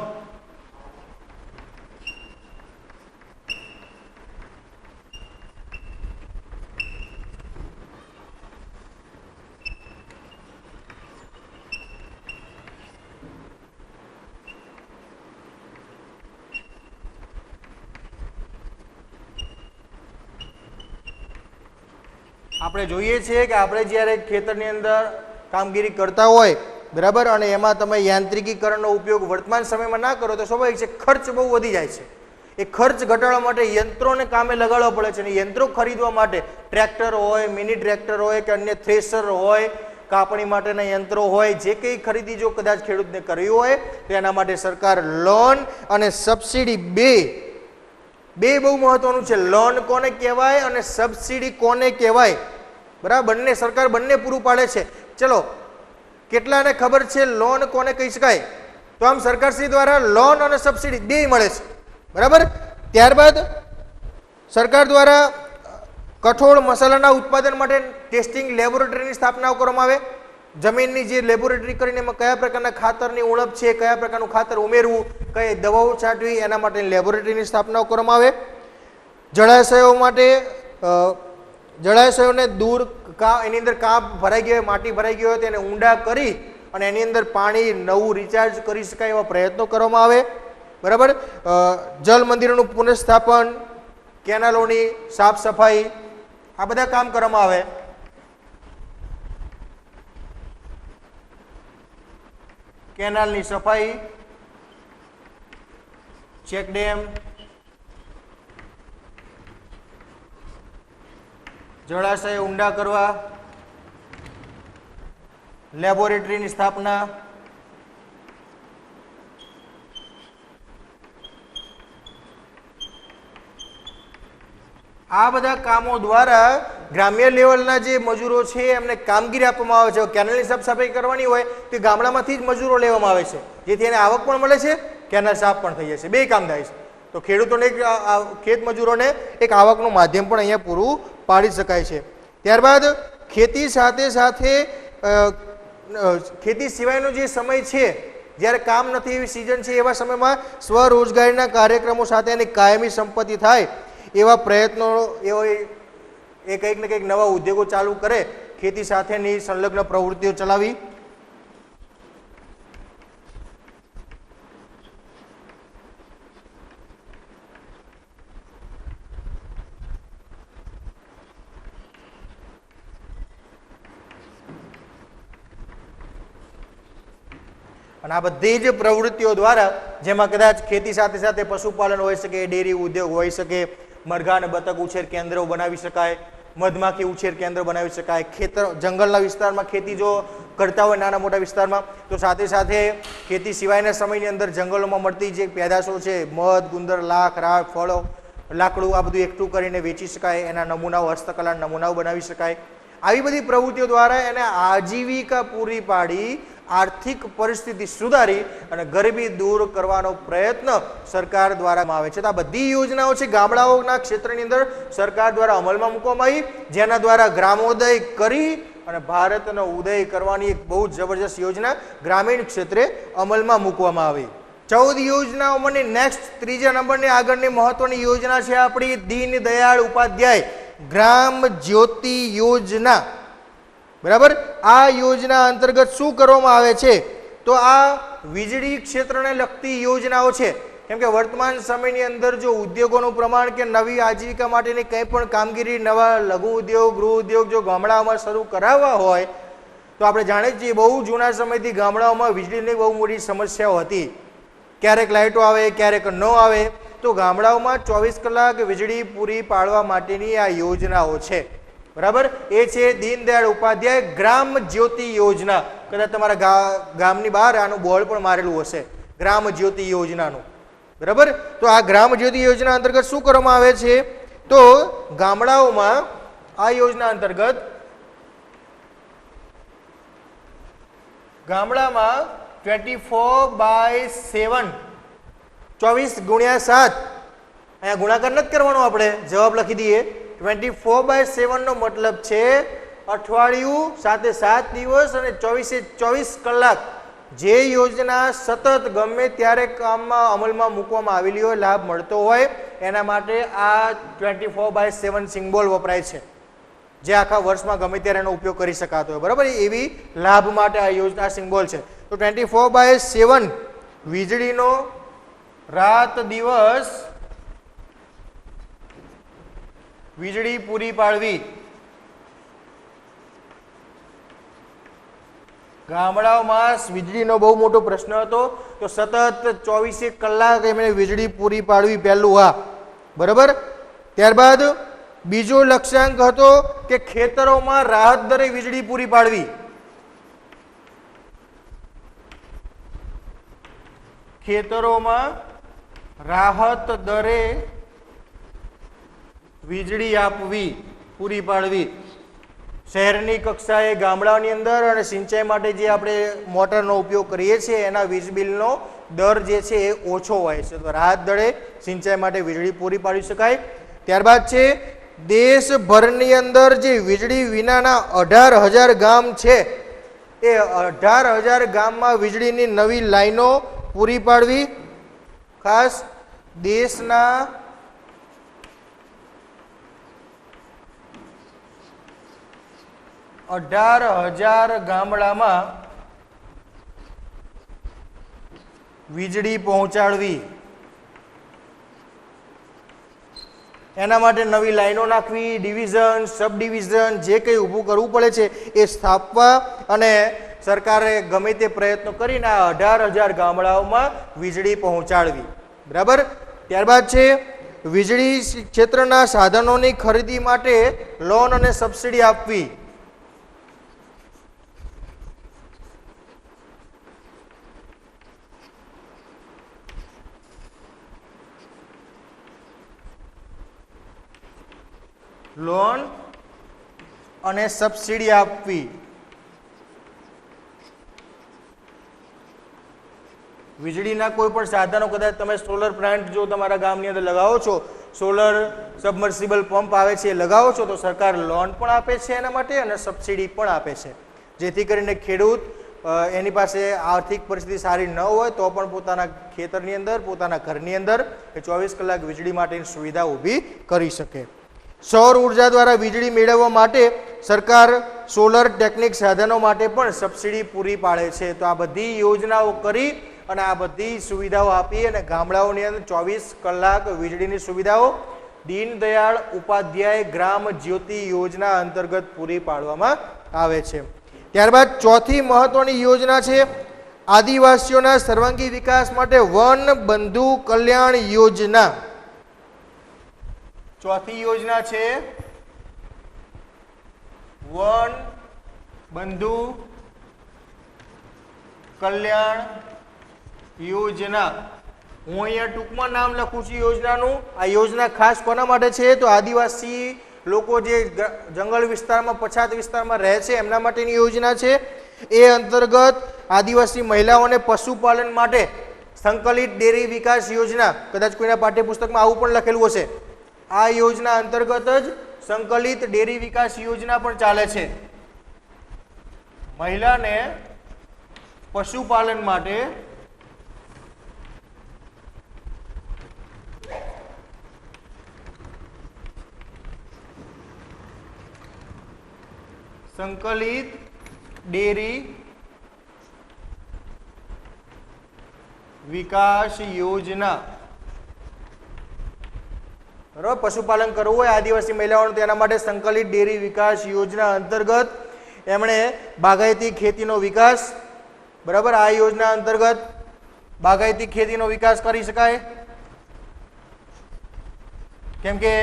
આપણે જોઈએ છીએ કે આપણે જ્યારે ખેતરની અંદર કામગીરી કરતા હોય, બરાબર, અને એમાં તમે યાંત્રિકીકરણનો ઉપયોગ વર્તમાન સમયમાં ના કરો તો સ્વાભાવિક છે ખર્ચ બહુ વધી જાય છે. એ ખર્ચ ઘટાડવા માટે યંત્રોને કામે લગાડવા પડે છે અને યંત્રો ખરીદવા માટે ટ્રેક્ટર હોય, મિની ટ્રેક્ટર હોય કે અન્ય થ્રેશર હોય, કાપણી માટેના યંત્રો હોય, જે કંઈ ખરીદી જો કદાચ ખેડૂતને કરવી હોય તો એના માટે સરકાર લોન અને સબસિડી બે બહુ મહત્વનું છે. લોન કોને કહેવાય અને સબસિડી કોને કહેવાય, બરાબર, બંને સરકાર બંને પૂરું પાડે છે. ચલો, કેટલાને ખબર છે લોન કોને કહી શકાય? તો આમ સરકારશ્રી દ્વારા લોન અને સબસિડી બે મળે છે. બરાબર. ત્યારબાદ સરકાર દ્વારા કઠોળ મસાલાના ઉત્પાદન માટે ટેસ્ટિંગ લેબોરેટરીની સ્થાપના કરવામાં આવે. જમીનની જે લેબોરેટરી કરીને એમાં કયા પ્રકારના ખાતરની ઉણપ છે, કયા પ્રકારનું ખાતર ઉમેરવું, કઈ દવાઓ છાંટવી, એના માટે લેબોરેટરીની સ્થાપના કરવામાં આવે. જળાશયો માટે જળાશયોને દૂર એની અંદર કાંપ ભરાઈ ગયો હોય, માટી ભરાઈ ગયો હોય તેને ઊંડા કરી અને એની અંદર પાણી નવું રિચાર્જ કરી શકાય એવા પ્રયત્નો કરવામાં આવે. બરાબર. જલ મંદિરોનું પુનઃસ્થાપન, કેનાલોની સાફ સફાઈ, આ બધા કામ કરવામાં આવે. કેનાલની સફાઈ, ચેકડેમ, જળાશય ઊંડા કરવા, લેબોરેટરીની સ્થાપના, આ બધા કામો દ્વારા ગ્રામ્ય લેવલના જે મજૂરો છે એમને કામગીરી આપવામાં આવે છે. કેનાલની સાફ સફાઈ કરવાની હોય તો ગામડામાંથી જ મજૂરો લેવામાં આવે છે જેથી એને આવક પણ મળે છે, કેનાલ સાફ પણ થઈ જાય છે, બે કામ થાય છે. તો ખેડૂતોને ખેત મજૂરોને એક આવકનું માધ્યમ પણ અહીંયા પૂરું પાડી શકાય છે. ત્યારબાદ ખેતી સાથે સાથે ખેતી સિવાયનો જે સમય છે, જ્યારે કામ નથી એવી સિઝન છે, એવા સમયમાં સ્વરોજગારીના કાર્યક્રમો સાથે એની કાયમી સંપત્તિ થાય એવા પ્રયત્નો, એ કંઈક ને કંઈક નવા ઉદ્યોગો ચાલુ કરે, ખેતી સાથેની સંલગ્ન પ્રવૃત્તિઓ ચલાવી. અને આ બધી જ પ્રવૃત્તિઓ દ્વારા, જેમાં કદાચ ખેતી સાથે સાથે પશુપાલન હોઈ શકે, ડેરી ઉદ્યોગ હોઈ શકે, મરઘા અને બતક ઉછેર કેન્દ્રો બનાવી શકાય, મધમાખી ઉછેર કેન્દ્ર બનાવી શકાય, ખેતર જંગલના વિસ્તારમાં ખેતી જો કરતા હોય નાના મોટા વિસ્તારમાં, તો સાથે સાથે ખેતી સિવાયના સમયની અંદર જંગલોમાં મળતી જે પેદાશો છે, મધ, ગુંદર, લાખ, રાખ, ફળો, લાકડું, આ બધું એકઠું કરીને વેચી શકાય, એના નમૂનાઓ, હસ્તકલાના નમૂનાઓ બનાવી શકાય. આવી બધી પ્રવૃત્તિઓ દ્વારા એને આજીવિકા પૂરી પાડી આર્થિક પરિસ્થિતિ સુધારી અને ગરીબી દૂર કરવાનો પ્રયત્ન સરકાર દ્વારા આવે છે. તો આ બધી યોજનાઓ છે ગામડાઓના ક્ષેત્રની અંદર સરકાર દ્વારા અમલમાં મૂકવામાં આવી, જેના દ્વારા ગ્રામોદય કરી અને ભારતનો ઉદય કરવાની એક બહુ જબરજસ્ત યોજના ગ્રામીણ ક્ષેત્રે અમલમાં મૂકવામાં આવી. 14 યોજનાઓમાંની નેક્સ્ટ ત્રીજા નંબરની આગળની મહત્વની યોજના છે આપણી દીનદયાળ ઉપાધ્યાય ગ્રામ જ્યોતિ યોજના. બરાબર, આ યોજના અંતર્ગત શું કરવામાં આવે છે? તો આ વીજળી ક્ષેત્રને લગતી યોજનાઓ છે. કેમ કે વર્તમાન સમયની અંદર જો ઉદ્યોગોનું પ્રમાણ કે નવી આજીવિકા માટેની કંઈ પણ કામગીરી, નવા લઘુ ઉદ્યોગ, ગૃહ ઉદ્યોગ જો ગામડાઓમાં શરૂ કરાવવા હોય તો આપણે જાણીએ છીએ બહુ જૂના સમયથી ગામડાઓમાં વીજળીની બહુ મોટી સમસ્યાઓ હતી. ક્યારેક લાઇટો આવે, ક્યારેક ન આવે. તો ગામડાઓમાં 24 કલાક વીજળી પૂરી પાડવા માટેની આ યોજનાઓ છે. બરાબર, એ છે દીનદયાળ ઉપાધ્યાય ગ્રામ જ્યોતિ યોજના. કદાચ તમારા ગામની બહાર આનું બોર્ડ પણ મારેલું હશે, ગ્રામ જ્યોતિ યોજનાનું. બરાબર, તો આ ગ્રામ જ્યોતિ યોજના અંતર્ગત શું કરવામાં આવે છે? તો ગામડાઓમાં આ યોજના અંતર્ગત ગામડામાં 24/7 24x7, અહીંયા ગુણાકાર નથી કરવાનો, આપણે જવાબ લખી દઈએ. 24/7 નો મતલબ છે અઠવાડિયું, સાથે 7 દિવસ અને 24 કલાક જે યોજના સતત ગમે ત્યારે કામમાં અમલમાં મૂકવામાં આવેલી હોય, લાભ મળતો હોય, એના માટે આ 24/7 સિમ્બોલ વપરાય છે, જે આખા વર્ષમાં ગમે ત્યારે એનો ઉપયોગ કરી શકાતો હોય. બરાબર, એવી લાભ માટે આ યોજના સિમ્બોલ છે. તો 24/7 વીજળીનો રાત દિવસ વીજળી પૂરી પાડવી. ગામડાઓમાં વીજળીનો બહુ મોટો પ્રશ્ન હતો, તો સતત 24 કલાક એમણે વીજળી પૂરી પાડવી, પહેલું આ. બરાબર, ત્યારબાદ બીજો લક્ષ્યાંક હતો કે ખેતરોમાં રાહત દરે વીજળી પૂરી પાડવી. ખેતરોમાં રાહત દરે વીજળી આપવી, પૂરી પાડવી. શહેરની કક્ષાએ, ગામડાની અંદર અને સિંચાઈ માટે જે આપણે મોટરનો ઉપયોગ કરીએ છીએ એના વીજ બિલનો દર જે છે એ ઓછો હોય છે, તો રાહત દરે સિંચાઈ માટે વીજળી પૂરી પાડી શકાય. ત્યારબાદ છે દેશભરની અંદર જે વીજળી વિનાના 18,000 ગામ છે, એ 18,000 ગામમાં વીજળીની નવી લાઈનો પૂરી પાડવી. ખાસ દેશના 18,000 ગામડામાં વીજળી પહોંચાડવી. એના માટે નવી લાઈનો નાખવી, ડિવિઝન, સબ ડિવિઝન જે કંઈ ઊભું કરવું પડે છે એ સ્થાપવા, અને સરકારે ગમે તે પ્રયત્નો કરીને આ 18,000 ગામડાઓમાં વીજળી પહોંચાડવી. બરાબર, ત્યારબાદ છે વીજળી ક્ષેત્રના સાધનોની ખરીદી માટે લોન અને સબસિડી આપવી. લોન અને સબસિડી આપવી. વીજળીના કોઈ પણ સાધનો, કદાચ તમે સોલર પ્લાન્ટ જો તમારા ગામની અંદર લગાવો છો, સોલર સબમર્સિબલ પંપ આવે છે એ લગાવો છો, તો સરકાર લોન પણ આપે છે એના માટે અને સબસિડી પણ આપે છે, જેથી કરીને ખેડૂત એની પાસે આર્થિક પરિસ્થિતિ સારી ન હોય તો પણ પોતાના ખેતરની અંદર, પોતાના ઘરની અંદર 24 કલાક વીજળી માટેની સુવિધા ઊભી કરી શકે. સૌર ઉર્જા દ્વારા વીજળી મેળવવા માટે સરકાર સોલર ટેકનિક સાધનો માટે પણ સબસિડી પૂરી પાડે છે. તો આ બધી યોજનાઓ કરી અને આ બધી સુવિધાઓ આપી અને ગામડાઓની અંદર 24 કલાક વીજળીની સુવિધાઓ દીનદયાળ ઉપાધ્યાય ગ્રામ જ્યોતિ યોજના અંતર્ગત પૂરી પાડવામાં આવે છે. ત્યારબાદ ચોથી મહત્વની યોજના છે આદિવાસીઓના સર્વાંગી વિકાસ માટે વન બંધુ કલ્યાણ યોજના. ચોથી યોજના છે વન બંધુ કલ્યાણ યોજના. હું અહીંયા ટૂંકમાં નામ લખું છું યોજનાનું. આ યોજના ખાસ કોના માટે છે? તો આદિવાસી લોકો જે જંગલ વિસ્તારમાં, પછાત વિસ્તારમાં રહે છે એમના માટેની યોજના છે. એ અંતર્ગત આદિવાસી મહિલાઓને પશુપાલન માટે સંકલિત ડેરી વિકાસ યોજના, કદાચ કોઈના પાઠ્યપુસ્તકમાં આવું પણ લખેલું હશે. આ યોજના અંતર્ગત જ સંકલિત ડેરી વિકાસ યોજના પણ ચાલે છે. મહિલાને પશુપાલન માટે સંકલિત ડેરી વિકાસ યોજના. બરાબર, પશુપાલન કરવું હોય આદિવાસી મહિલાઓને તેના માટે સંકલિત ડેરી વિકાસ યોજના અંતર્ગત એમણે બાગાયતી ખેતીનો વિકાસ, બરાબર, આ યોજના અંતર્ગત બાગાયતી ખેતીનો વિકાસ કરી શકાય. કેમ કે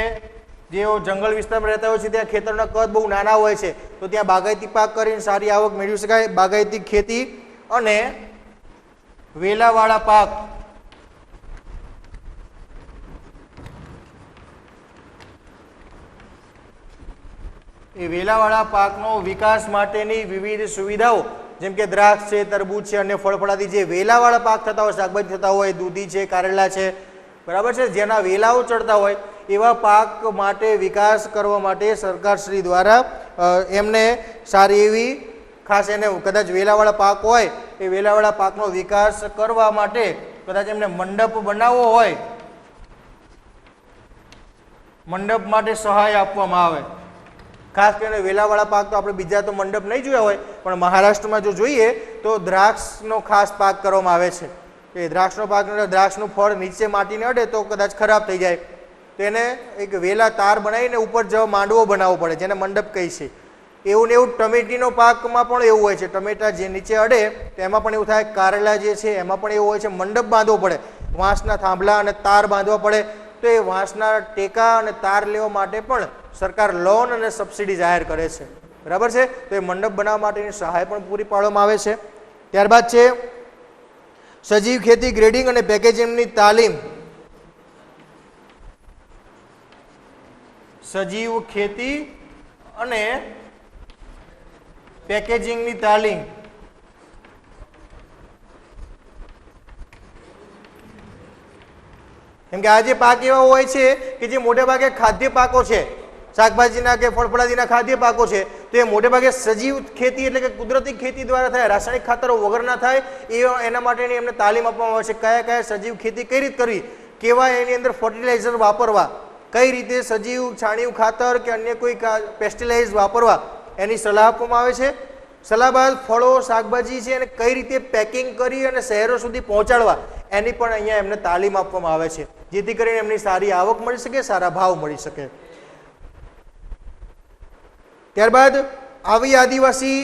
જેઓ જંગલ વિસ્તારમાં રહેતા હોય છે ત્યાં ખેતરના કદ બહુ નાના હોય છે, તો ત્યાં બાગાયતી પાક કરીને સારી આવક મેળવી શકાય. બાગાયતી ખેતી અને વેલાવાળા પાક, એ વેલાવાળા પાકનો વિકાસ માટેની વિવિધ સુવિધાઓ, જેમ કે દ્રાક્ષ છે, તરબૂચ છે, અન્ય ફળફળાદી જે વેલાવાળા પાક થતા હોય, શાકભાજી થતા હોય, દૂધી છે, કારેલા છે, બરાબર છે, જેના વેલાઓ ચડતા હોય એવા પાક માટે વિકાસ કરવા માટે સરકારશ્રી દ્વારા એમને સારી એવી, ખાસ એને કદાચ વેલાવાળા પાક હોય એ વેલાવાળા પાકનો વિકાસ કરવા માટે કદાચ એમને મંડપ બનાવવો હોય, મંડપ માટે સહાય આપવામાં આવે. ખાસ કરીને વેલાવાળા પાક તો આપણે બીજા તો મંડપ નહીં જોયા હોય, પણ મહારાષ્ટ્રમાં જો જોઈએ તો દ્રાક્ષનો ખાસ પાક કરવામાં આવે છે. એ દ્રાક્ષનો પાક, દ્રાક્ષનું ફળ નીચે માટીને અડે તો કદાચ ખરાબ થઈ જાય, તો એને એક વેલા તાર બનાવીને ઉપર જવા માંડવો બનાવવો પડે, જેને મંડપ કહી છે. એવું ને એવું ટમેટીનો પાકમાં પણ એવું હોય છે. ટમેટા જે નીચે અડે તેમાં પણ એવું થાય. કારેલા જે છે એમાં પણ એવું હોય છે, મંડપ બાંધવો પડે, વાંસના થાંભલા અને તાર બાંધવા પડે. તો એ વાંસના ટેકા અને તાર લેવા માટે પણ સરકાર લોન અને સબસિડી જાહેર કરે છે, બરાબર છે. તો એ મંડપ બનાવવા માટેની સહાય પણ પૂરી પાડવામાં આવે છે. ત્યારબાદ છે સજીવ ખેતી, ગ્રેડિંગ અને પેકેજિંગની તાલીમ. સજીવ ખેતી અને પેકેજિંગની તાલીમ. કેમ કે આ જે પાક એવા હોય છે કે જે મોટે ભાગે ખાદ્ય પાકો છે, શાકભાજીના કે ફળફળાદીના ખાદ્ય પાકો છે, તો એ મોટે ભાગે સજીવ ખેતી એટલે કે કુદરતી ખેતી દ્વારા થાય, રાસાયણિક ખાતરો વગરના થાય. એના માટેની એમને તાલીમ આપવામાં આવે છે. કયા કયા સજીવ ખેતી કઈ રીતે કરવી, કેવા એની અંદર ફર્ટિલાઇઝર વાપરવા, કઈ રીતે સજીવ છાણિયું ખાતર કે અન્ય કોઈ પેસ્ટિલાઇઝ વાપરવા, એની સલાહ આપવામાં આવે છે. સલાહ બાદ ફળો, શાકભાજી છે એને કઈ રીતે પેકિંગ કરી અને શહેરો સુધી પહોંચાડવા, એની પણ અહીંયા એમને તાલીમ આપવામાં આવે છે, જેથી કરીને એમની સારી આવક મળી શકે, સારા ભાવ મળી શકે. ત્યારબાદ આવી આદિવાસી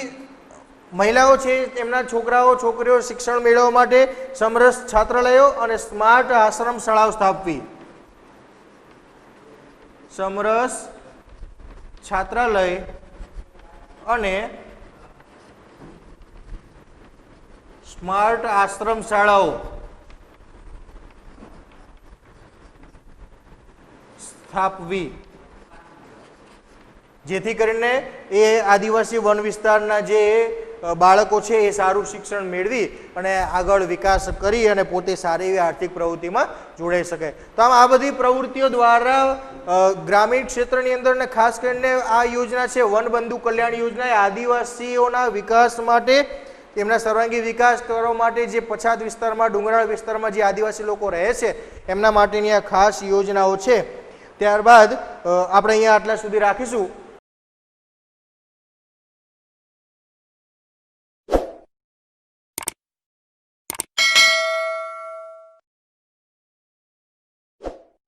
મહિલાઓ છે એમના છોકરાઓ છોકરીઓ શિક્ષણ મેળવવા માટે સમરસ છાત્રાલયો અને સ્માર્ટ આશ્રમ શાળાઓ સ્થાપવી. સમરસ છાત્રાલય અને સ્માર્ટ આશ્રમ શાળાઓ સ્થાપવી, જેથી કરીને એ આદિવાસી વન વિસ્તારના જે બાળકો છે એ સારું શિક્ષણ મેળવી અને આગળ વિકાસ કરી અને પોતે સારી એવી આર્થિક પ્રવૃત્તિમાં જોડાઈ શકે. તો આમ આ બધી પ્રવૃત્તિઓ દ્વારા ગ્રામીણ ક્ષેત્રની અંદર ને ખાસ કરીને આ યોજના છે વન બંધુ કલ્યાણ યોજના, એ આદિવાસીઓના વિકાસ માટે, એમના સર્વાંગી વિકાસ કરવા માટે, જે પછાત વિસ્તારમાં, ડુંગરાળ વિસ્તારમાં જે આદિવાસી લોકો રહે છે એમના માટેની આ ખાસ યોજનાઓ છે. ત્યારબાદ આપણે અહીંયા આટલા સુધી રાખીશું.